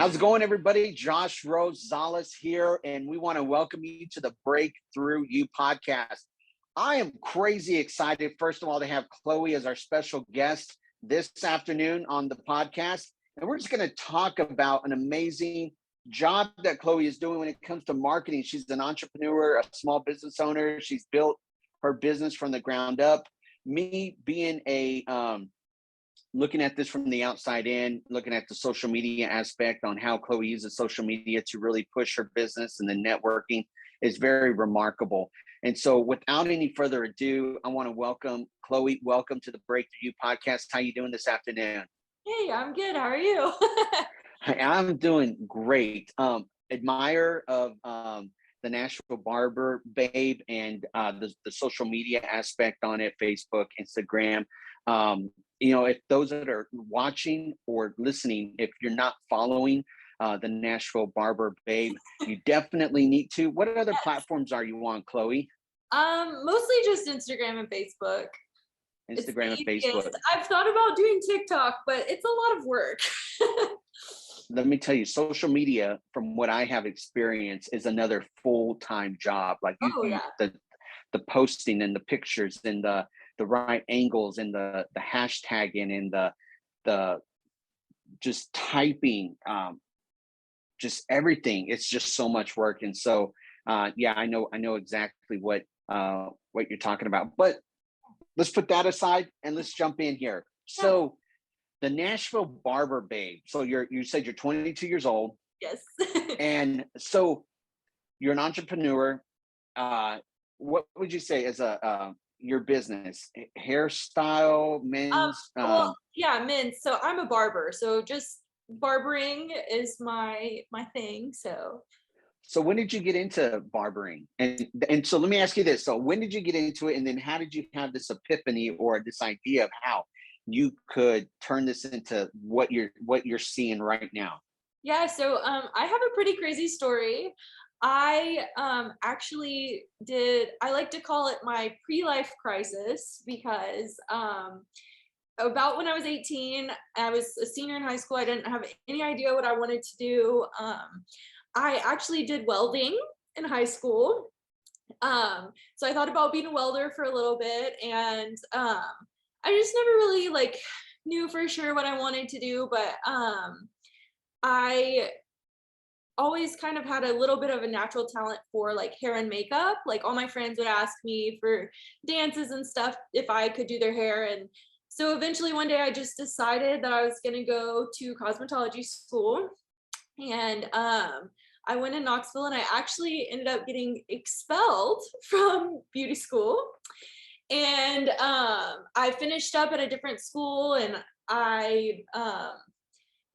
How's it going, everybody? Josh Rosales here, and we want to welcome you to the Break Thru U podcast. I am crazy excited, first of all, to have Chloe as our special guest this afternoon on the podcast. And we're just going to talk about an amazing job that Chloe is doing when it comes to marketing. She's an entrepreneur, a small business owner. She's built her business from the ground up. Me being looking at this from the outside in, looking at the social media aspect on how Chloe uses social media to really push her business and the networking is very remarkable. And so without any further ado, I want to welcome Chloe. Welcome to the Break Thru U podcast. How you doing this afternoon? Hey, I'm good. How are you? I'm doing great. Admirer of the Nashville Barber, babe, and the social media aspect on it, Facebook, Instagram. If those that are watching or listening, if you're not following the Nashville Barber, babe, you definitely need to. What other platforms are you on, Chloe? Mostly just Instagram and Facebook. Instagram and Facebook. I've thought about doing TikTok, but it's a lot of work. Let me tell you, social media, from what I have experienced, is another full-time job. Like the posting and the pictures and the right angles and the hashtagging and the just typing, just everything. It's just so much work. And so, I know exactly what you're talking about. But let's put that aside and let's jump in here. So the Nashville Barber, babe. So you said you're 22 years old. Yes. And so you're an entrepreneur. What would you say as your business? Hairstyle, men's? Men's. So I'm a barber. So just barbering is my thing. So when did you get into barbering? And so let me ask you this. So when did you get into it? And then how did you have this epiphany or this idea of how you could turn this into what you're seeing right now? Yeah. So I have a pretty crazy story. I actually I like to call it my pre-life crisis because about when I was 18, I was a senior in high school. I didn't have any idea what I wanted to do. I actually did welding in high school. So I thought about being a welder for a little bit, and I just never really knew for sure what I wanted to do, but I always kind of had a little bit of a natural talent for hair and makeup. All my friends would ask me for dances and stuff if I could do their hair. And so eventually one day I just decided that I was going to go to cosmetology school. And I went in Knoxville, and I actually ended up getting expelled from beauty school. And I finished up at a different school, and I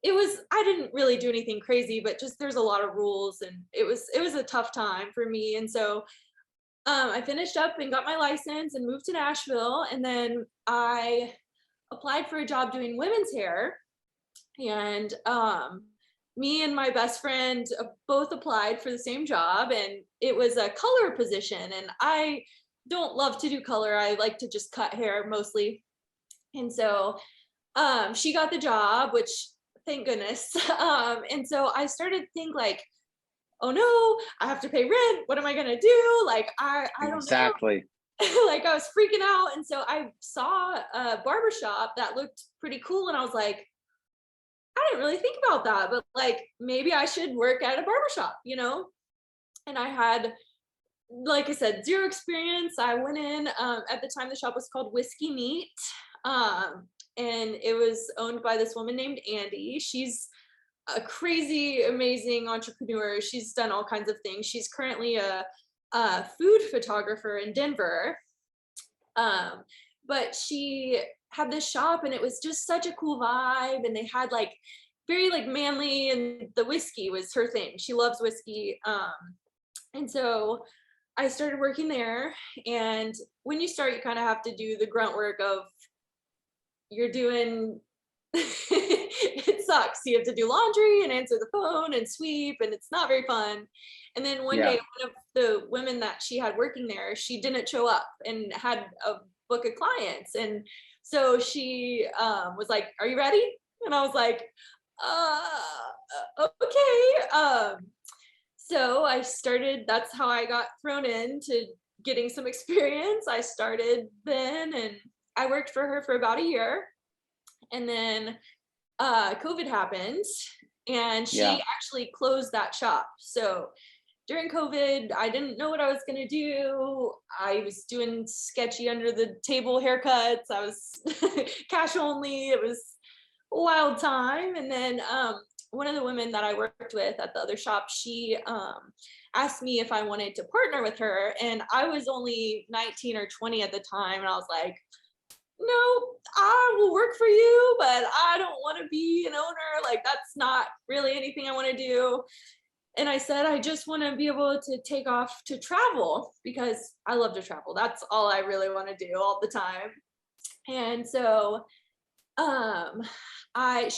didn't really do anything crazy, but just there's a lot of rules, and it was a tough time for me. And so I finished up and got my license and moved to Nashville. And then I applied for a job doing women's hair. And me and my best friend both applied for the same job, and it was a color position. And I don't love to do color. I like to just cut hair mostly. And so she got the job, which thank goodness. And so I started to think oh no, I have to pay rent. What am I gonna do? I don't know. Exactly. I was freaking out. And so I saw a barbershop that looked pretty cool, and I was like, I didn't really think about that, but maybe I should work at a barbershop, And I had, like I said, zero experience. I went in, at the time the shop was called Whiskey Meat. And it was owned by this woman named Andy. She's a crazy, amazing entrepreneur. She's done all kinds of things. She's currently a food photographer in Denver. But she had this shop, and it was just such a cool vibe. And they had very manly, and the whiskey was her thing. She loves whiskey. And so I started working there. And when you start, you kind of have to do the grunt work of you're doing, it sucks. You have to do laundry and answer the phone and sweep, and it's not very fun. And then one day, one of the women that she had working there, she didn't show up and had a book of clients. And so she was like, "Are you ready?" And I was like, Okay. So I started, that's how I got thrown into getting some experience. I started then and I worked for her for about a year. And then COVID happened and Yeah. she actually closed that shop. So during COVID, I didn't know what I was going to do. I was doing sketchy under the table haircuts. I was cash only. It was a wild time. And then one of the women that I worked with at the other shop, she asked me if I wanted to partner with her. And I was only 19 or 20 at the time. And I was like, no, I will work for you, but I don't want to be an owner. Like, that's not really anything I want to do. And I said, I just want to be able to take off to travel because I love to travel. That's all I really want to do all the time. And so I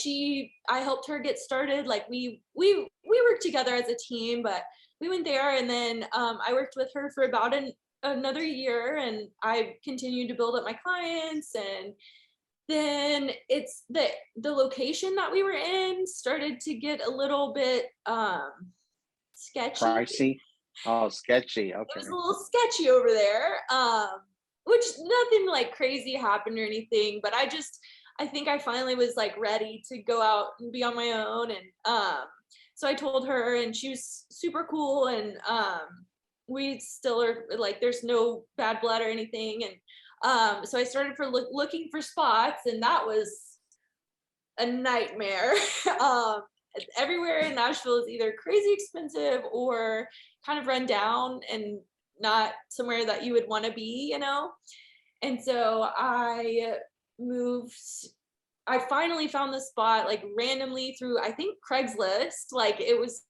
helped her get started. Like we worked together as a team, but we went there and then I worked with her for about another year and I continued to build up my clients. And then it's the location that we were in started to get a little bit sketchy. Pricey. Oh, sketchy. It Okay. was a little sketchy over there. Which nothing like crazy happened or anything, but I think I finally was like ready to go out and be on my own. And so I told her and she was super cool. And we still are like, there's no bad blood or anything. And so I started looking for spots and that was a nightmare. Everywhere in Nashville is either crazy expensive or kind of run down and not somewhere that you would want to be, you know? And so I finally found this spot like randomly through, I think, Craigslist. Like it was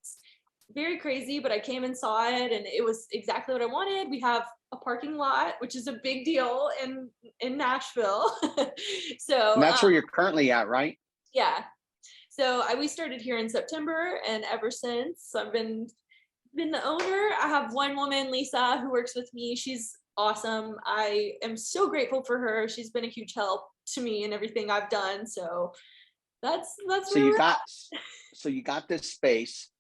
very crazy, but I came and saw it and it was exactly what I wanted. We have a parking lot, which is a big deal in Nashville. So And that's where you're currently at, right? yeah. So we started here in September, and ever since I've been the owner. I have one woman, Lisa, who works with me. She's awesome. I am so grateful for her. She's been a huge help to me in everything I've done. So that's So where you we're got at. so you got this space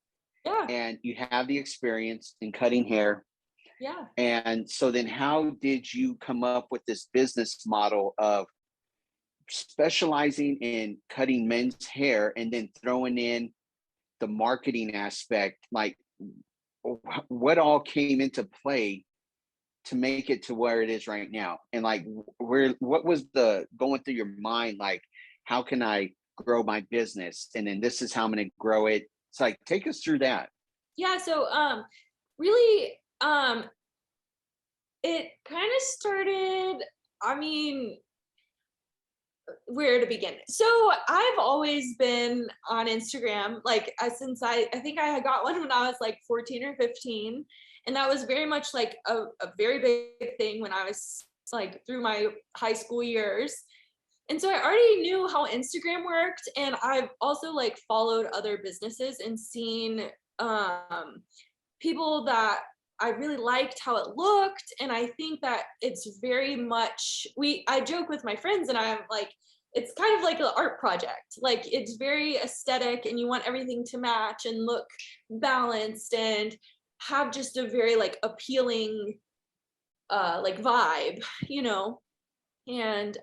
Yeah, and you have the experience in cutting hair. yeah. And so then how did you come up with this business model of specializing in cutting men's hair and then throwing in the marketing aspect? Like what all came into play to make it to where it is right now? And like what was the going through your mind, like how can I grow my business and then this is how I'm going to grow it? It's like take us through that. Yeah, so really it kind of started, I mean, where to begin. So I've always been on Instagram, like since I think I had got one when I was like 14 or 15. And that was very much like a very big thing when I was like through my high school years. And so I already knew how Instagram worked. And I've also like followed other businesses and seen people that I really liked how it looked. And I think that it's very much, I joke with my friends and I'm like, it's kind of like an art project. Like it's very aesthetic and you want everything to match and look balanced and have just a very like appealing like vibe, you know? And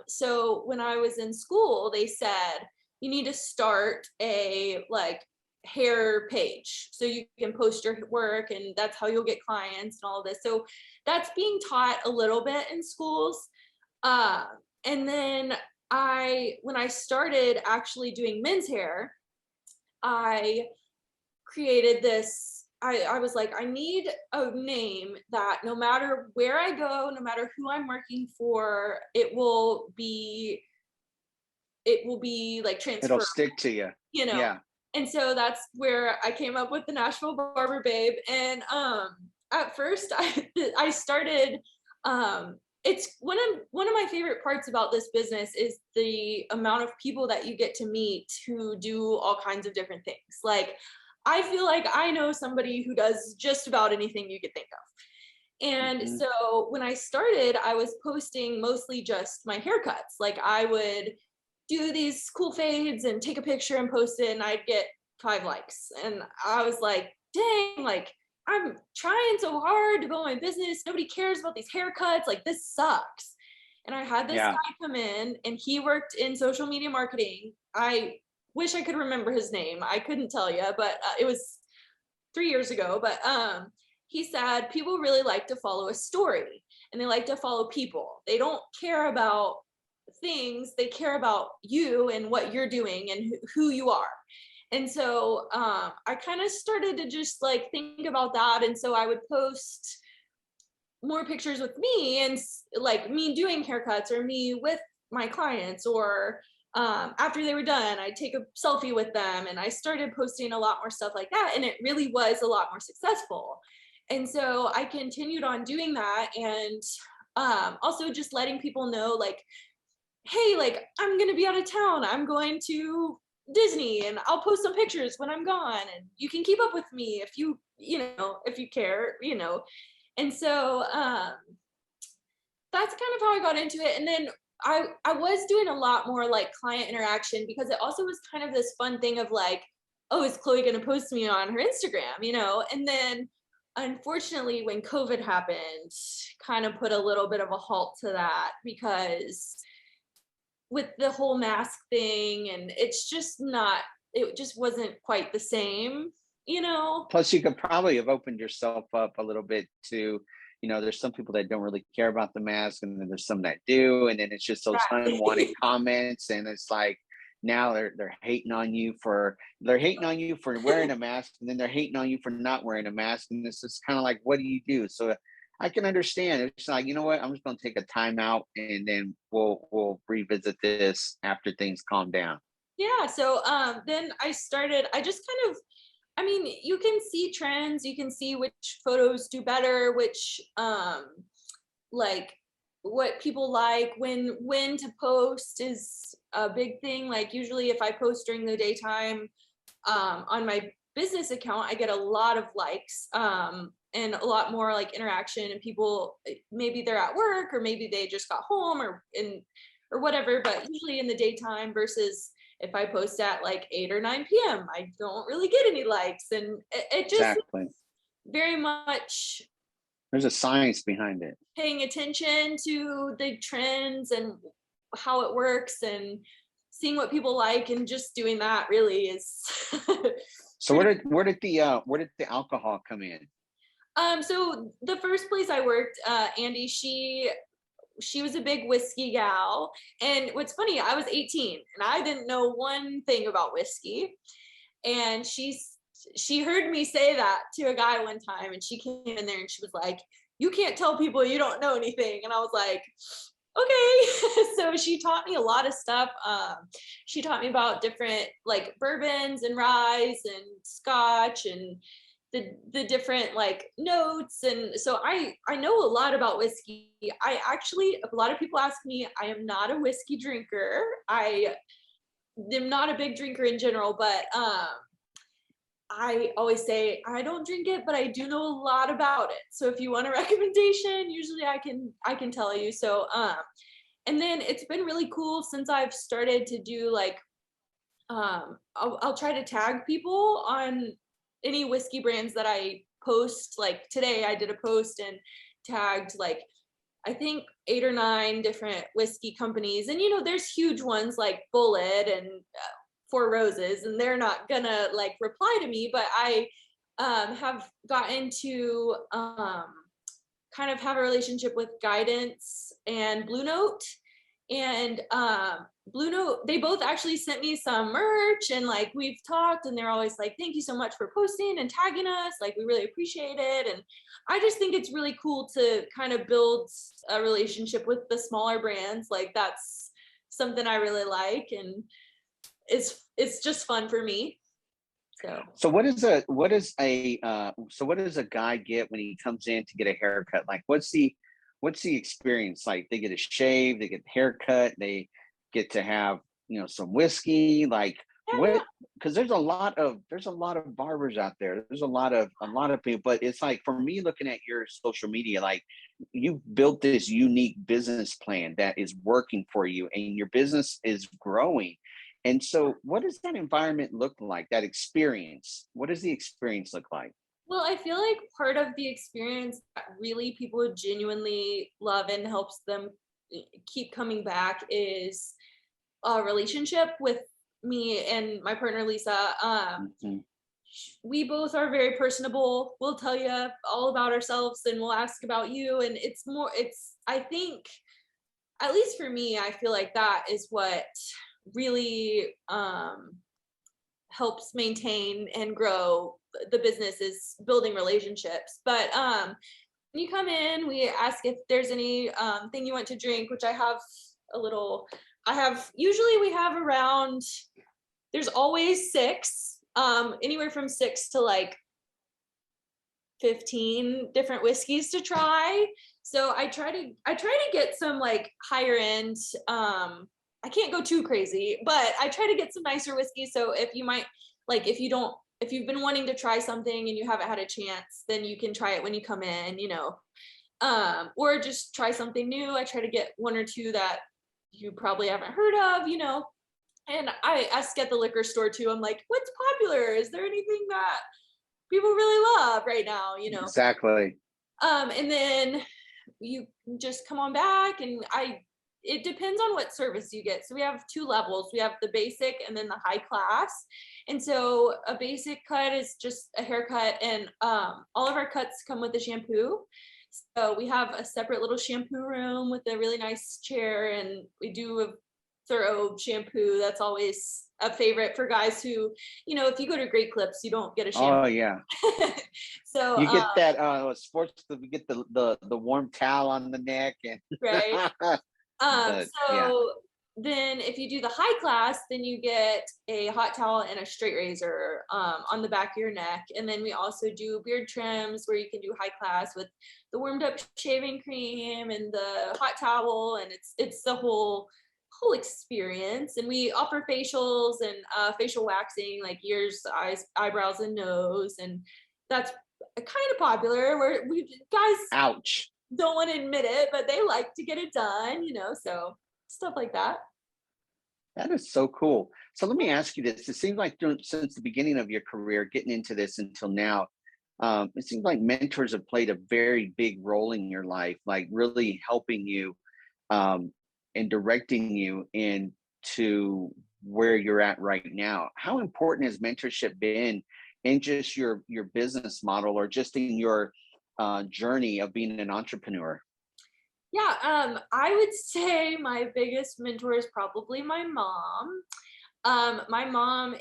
so when I was in school, they said, you need to start a like hair page so you can post your work and that's how you'll get clients and all of this. So that's being taught a little bit in schools. And then when I started actually doing men's hair, I created this. I was like, I need a name that no matter where I go, no matter who I'm working for, it will be like It'll transferable, stick to you. you know? Yeah. And so that's where I came up with the Nashville Barber Babe. And at first I started it's one of my favorite parts about this business is the amount of people that you get to meet who do all kinds of different things. Like I feel like I know somebody who does just about anything you could think of. And Mhm. so when I started, I was posting mostly just my haircuts. Like I would do these cool fades and take a picture and post it, and I'd get 5 likes. And I was like, dang, like I'm trying so hard to build my business. Nobody cares about these haircuts. Like this sucks. And I had this Yeah. guy come in and he worked in social media marketing. I wish I could remember his name. I couldn't tell you, but it was 3 years ago. But he said people really like to follow a story and they like to follow people. They don't care about things, they care about you and what you're doing and who you are. And so I kind of started to just like think about that. And so I would post more pictures with me and like me doing haircuts or me with my clients, or after they were done, I'd take a selfie with them. And I started posting a lot more stuff like that. And it really was a lot more successful. And so I continued on doing that. And also just letting people know, like, hey, like I'm going to be out of town. I'm going to Disney and I'll post some pictures when I'm gone, and you can keep up with me if if you care, And so that's kind of how I got into it. And then I was doing a lot more like client interaction, because it also was kind of this fun thing of like, oh, is Chloe going to post me on her Instagram, And then unfortunately, when COVID happened, kind of put a little bit of a halt to that, because with the whole mask thing, and it just wasn't quite the same. Plus, you could probably have opened yourself up a little bit to, there's some people that don't really care about the mask, and then there's some that do, and then it's just those unwanted comments, and it's like now they're hating on you for wearing a mask, and then they're hating on you for not wearing a mask, and this is kind of like, what do you do? So I can understand. It's like, you know what? I'm just going to take a time out, and then we'll revisit this after things calm down. Yeah. So then I just kind of, you can see trends, you can see which photos do better, which like what people like, when to post is a big thing. Like usually if I post during the daytime on my business account, I get a lot of likes and a lot more like interaction, and people, maybe they're at work or maybe they just got home or whatever, but usually in the daytime, versus if I post at like 8 or 9 p.m., I don't really get any likes. And it just Exactly. very much, there's a science behind it. Paying attention to the trends and how it works and seeing what people like, and just doing that really is. So where did the alcohol come in? So the first place I worked, Andy, she was a big whiskey gal. And what's funny, I was 18 and I didn't know one thing about whiskey. And she heard me say that to a guy one time, and she came in there and she was like, you can't tell people you don't know anything. And I was like, okay. So she taught me a lot of stuff. She taught me about different like bourbons and ryes and scotch and the different like notes. And so I know a lot about whiskey. A lot of people ask me, I am not a whiskey drinker. I am not a big drinker in general, but I always say I don't drink it, but I do know a lot about it. So if you want a recommendation, usually I can tell you. So and then it's been really cool since I've started to do like I'll try to tag people on any whiskey brands that I post. Like today I did a post and tagged like I think 8 or 9 different whiskey companies, and there's huge ones like Bullet and Four Roses, and they're not gonna like reply to me, but I have gotten to kind of have a relationship with Guidance and Blue Note. And Blue Note, they both actually sent me some merch, and like we've talked, and they're always like, thank you so much for posting and tagging us, like we really appreciate it. And I just think it's really cool to kind of build a relationship with the smaller brands. Like that's something I really like, and it's just fun for me. So what does a guy get when he comes in to get a haircut? Like what's the experience like? They get a shave, they get a haircut, they get to have some whiskey. Like what, because there's a lot of barbers out there. There's a lot of people, but it's like for me looking at your social media, like you've built this unique business plan that is working for you and your business is growing. And so what does that environment look like? That experience? What does the experience look like? Well, I feel like part of the experience that really people genuinely love and helps them keep coming back is a relationship with me and my partner Lisa. Mhm. We both are very personable. We'll tell you all about ourselves and we'll ask about you. And I think, at least for me, I feel like that is what really helps maintain and grow the business, is building relationships. But when you come in, we ask if there's any thing you want to drink, which usually we have around, there's always six, anywhere from six to like 15 different whiskeys to try. So I try to get some like higher end, I can't go too crazy, but I try to get some nicer whiskey. So if you've been wanting to try something and you haven't had a chance, then you can try it when you come in, or just try something new. I try to get one or two that you probably haven't heard of. And I ask at the liquor store too. I'm like, what's popular? Is there anything that people really love right now? Exactly. And then you just come on back, and it depends on what service you get. So we have two levels. We have the basic and then the high class. And so a basic cut is just a haircut, and all of our cuts come with a shampoo. So we have a separate little shampoo room with a really nice chair, and we do a thorough shampoo. That's always a favorite for guys who, if you go to Great Clips, you don't get a shampoo. Oh yeah. So You get that sports. You get the warm towel on the neck and right. but, yeah. So then if you do the high class, then you get a hot towel and a straight razor on the back of your neck. And then we also do beard trims where you can do high class with the warmed up shaving cream and the hot towel, and it's the whole experience. And we offer facials and facial waxing, like ears, eyes, eyebrows, and nose, and that's kind of popular where we guys Ouch. don't want to admit it, but they like to get it done, so stuff like that. That is so cool. So let me ask you this. It seems like since the beginning of your career, getting into this until now, it seems like mentors have played a very big role in your life, like really helping you um, and directing you into where you're at right now. How important has mentorship been in just your business model or just in your journey of being an entrepreneur? Yeah, I would say my biggest mentor is probably my mom. My mom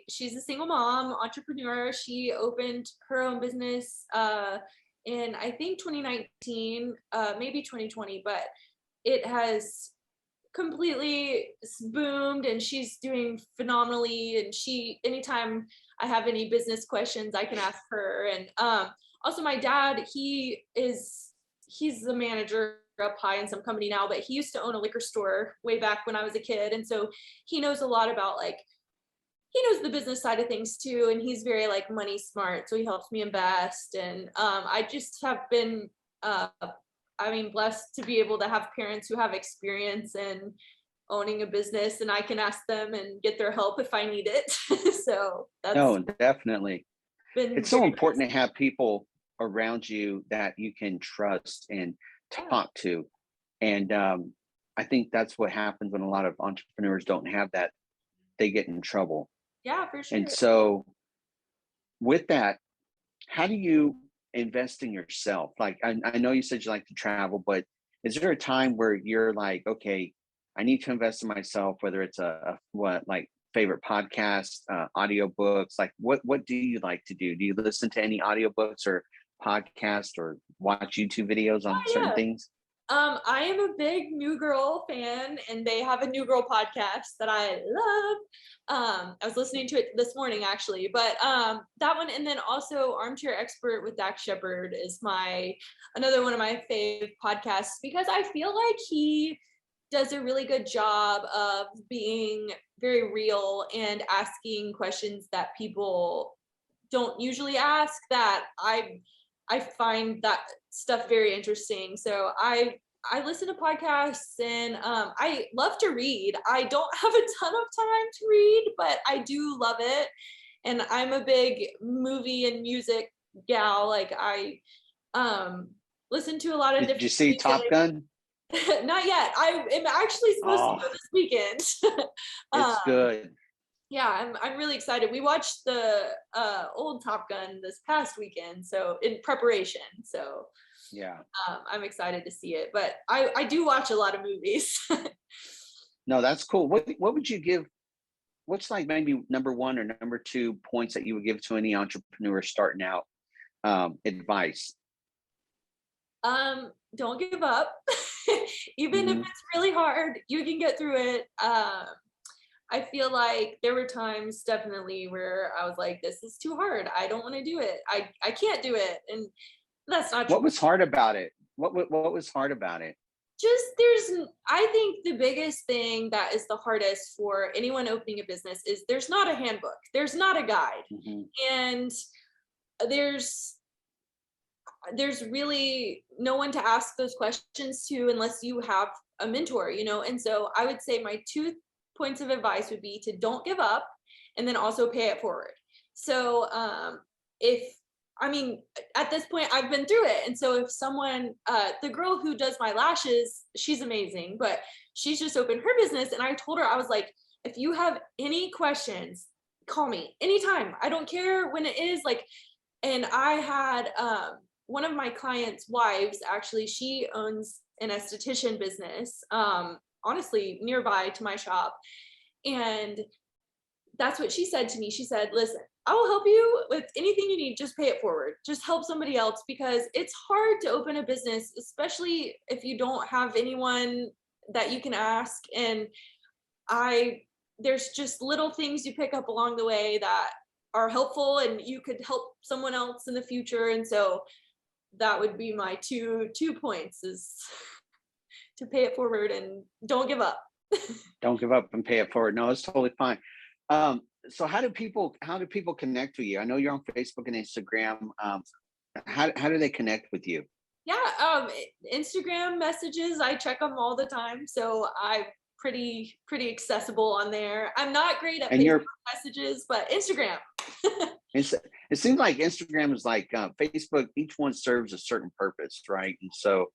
she's a single mom entrepreneur. She opened her own business in, I think, 2019, maybe 2020, but it has completely boomed, and she's doing phenomenally. And anytime I have any business questions, I can ask her. And also my dad, he's the manager up high in some company now, but he used to own a liquor store way back when I was a kid. And so he knows a lot about, like, he knows the business side of things too. And he's very like money smart. So he helps me invest. And I just have been, blessed to be able to have parents who have experience in owning a business, and I can ask them and get their help if I need it. So that's No, definitely. been It's so very important nice. to have people around you that you can trust and talk to. And I think that's what happens when a lot of entrepreneurs don't have that. They get in trouble. Yeah, for And sure. so, with that, how do you invest in yourself? Like, I know you said you like to travel, but is there a time where you're like, okay, I need to invest in myself, whether it's what, like, favorite podcast, audiobooks, like what do you like to do? Do you listen to any audiobooks or podcasts or watch YouTube videos on Oh, certain yeah. things? I am a big New Girl fan, and they have a New Girl podcast that I love. I was listening to it this morning actually, but that one, and then also Armchair Expert with Dax Shepard is another one of my favorite podcasts, because I feel like he does a really good job of being very real and asking questions that people don't usually ask, that I find that stuff very interesting. So I listen to podcasts, and I love to read. I don't have a ton of time to read, but I do love it. And I'm a big movie and music gal. Like I listen to a lot of Did you different see Top music. Gun? Not yet. I am actually supposed to Oh, go this weekend. it's good. Yeah, I'm really excited. We watched the old Top Gun this past weekend, so in preparation. So Yeah. I'm excited to see it. But I do watch a lot of movies. No, that's cool. What would you give? What's like maybe number one or number two points that you would give to any entrepreneur starting out? Advice. Don't give up. Even if Hmm. it's really hard, you can get through it. I feel like there were times definitely where I was like, this is too hard. I don't want to do it. I can't do it. And that's not What true. was hard about it? What was hard about it? Just I think the biggest thing that is the hardest for anyone opening a business is there's not a handbook. There's not a guide. Hmm. And there's there's really no one to ask those questions to unless you have a mentor, And so I would say my 2 points of advice would be to don't give up, and then also pay it forward. So if I mean, at this point, I've been through it. And so if someone, the girl who does my lashes, she's amazing, but she's just opened her business. And I told her, I was like, if you have any questions, call me anytime. I don't care when it is. Like, and I had one of my clients' wives, actually, she owns an esthetician business, honestly, nearby to my shop. And that's what she said to me. She said, listen, I will help you with anything you need. Just pay it forward. Just help somebody else, because it's hard to open a business, especially if you don't have anyone that you can ask. And there's just little things you pick up along the way that are helpful, and you could help someone else in the future. And so that would be my two points, is to pay it forward and don't give up. Don't give up and pay it forward. No, it's totally fine. So how do people connect with you? I know you're on Facebook and Instagram. How do they connect with you? Yeah, Instagram messages, I check them all the time, so I'm pretty accessible on there. I'm not great at And Facebook you're messages, but Instagram. it's, it seems like Instagram is like Facebook. Each one serves a certain purpose, right? And so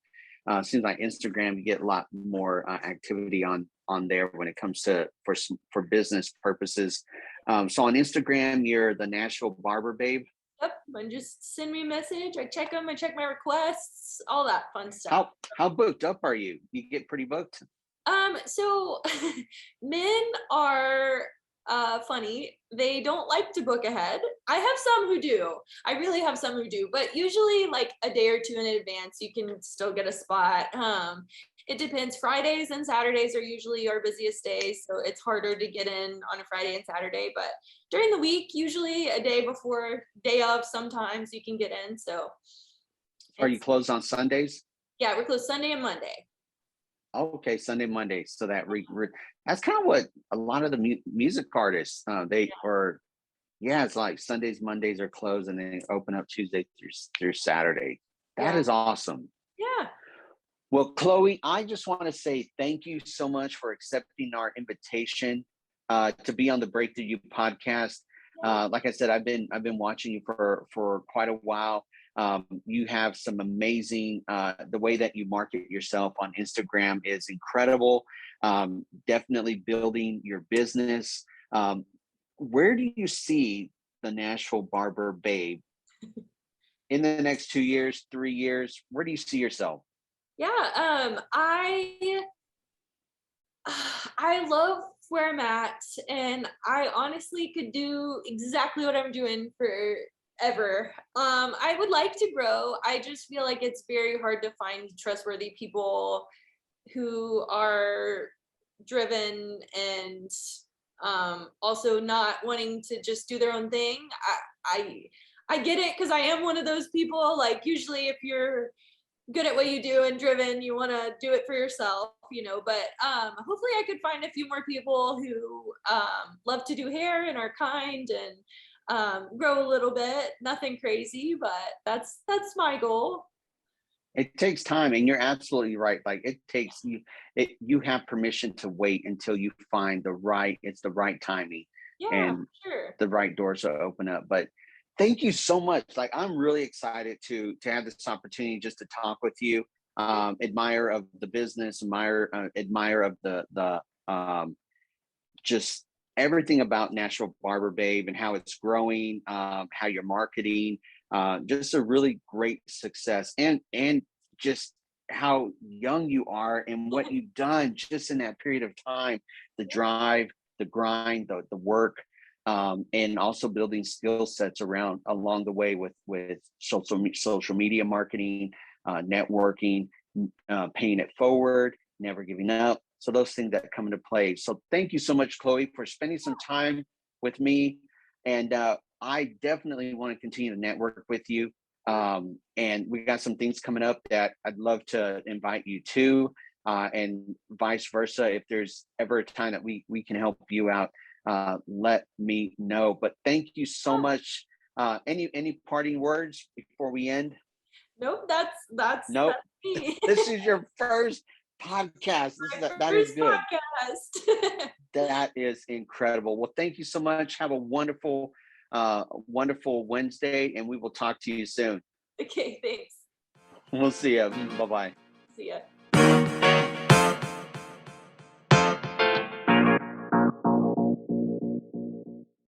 it seems like Instagram, you get a lot more activity on there when it comes to for business purposes. So on Instagram, you're the Nashville Barber Babe. Yep, and just send me a message. I check them. I check my requests, all that fun stuff. How booked up are you? You get pretty booked. So men are funny. They don't like to book ahead. I have some who do. I really have some who do, but usually like a day or two in advance, you can still get a spot. It depends. Fridays and Saturdays are usually our busiest days, so it's harder to get in on a Friday and Saturday. But during the week, usually a day before, day of, sometimes you can get in. So Are you it's closed on Sundays? yeah, we're closed Sunday and Monday. Oh, okay, Sunday, Monday. So that's kind of what a lot of the music artists they or yeah, it's like Sundays, Mondays are closed, and then open up Tuesday through Saturday. That Yeah. is awesome. Yeah. Well, Chloe, I just want to say thank you so much for accepting our invitation to be on the Break Thru U podcast. Yeah. Like I said, I've been watching you for quite a while. You have some amazing. The way that you market yourself on Instagram is incredible. Definitely building your business. Where do you see the Nashville Barber Babe in the next 2 years, 3 years? Where do you see yourself? Yeah. I love where I'm at, and I honestly could do exactly what I'm doing forever. I would like to grow. I just feel like it's very hard to find trustworthy people who are driven and also not wanting to just do their own thing. I I get it, because I am one of those people. Like, usually if you're good at what you do and driven, you want to do it for yourself, but hopefully I could find a few more people who love to do hair and are kind and grow a little bit, nothing crazy, but that's my goal. It takes time, and you're absolutely right. Like it takes you, you have permission to wait until you find it's the right timing Yeah, and sure. the right doors to open up. But thank you so much. Like I'm really excited to have this opportunity just to talk with you. Admire of the business, admire of the just everything about Nashville Barber Babe and how it's growing, how you're marketing, just a really great success, and just how young you are and what you've done just in that period of time, the drive, the grind, the work, and also building skill sets around along the way with social media marketing, networking, paying it forward, never giving up. So those things that come into play. So thank you so much, Chloe, for spending some time with me. And I definitely want to continue to network with you. And we got some things coming up that I'd love to invite you to, and vice versa. If there's ever a time that we can help you out, let me know. But thank you so much. Any parting words before we end? Nope, that's Nope. me. This is your first podcast. My That is first good. podcast. That is incredible. Well, thank you so much. Have a wonderful Wednesday, and we will talk to you soon. Okay, thanks. We'll see you. Bye bye. See ya.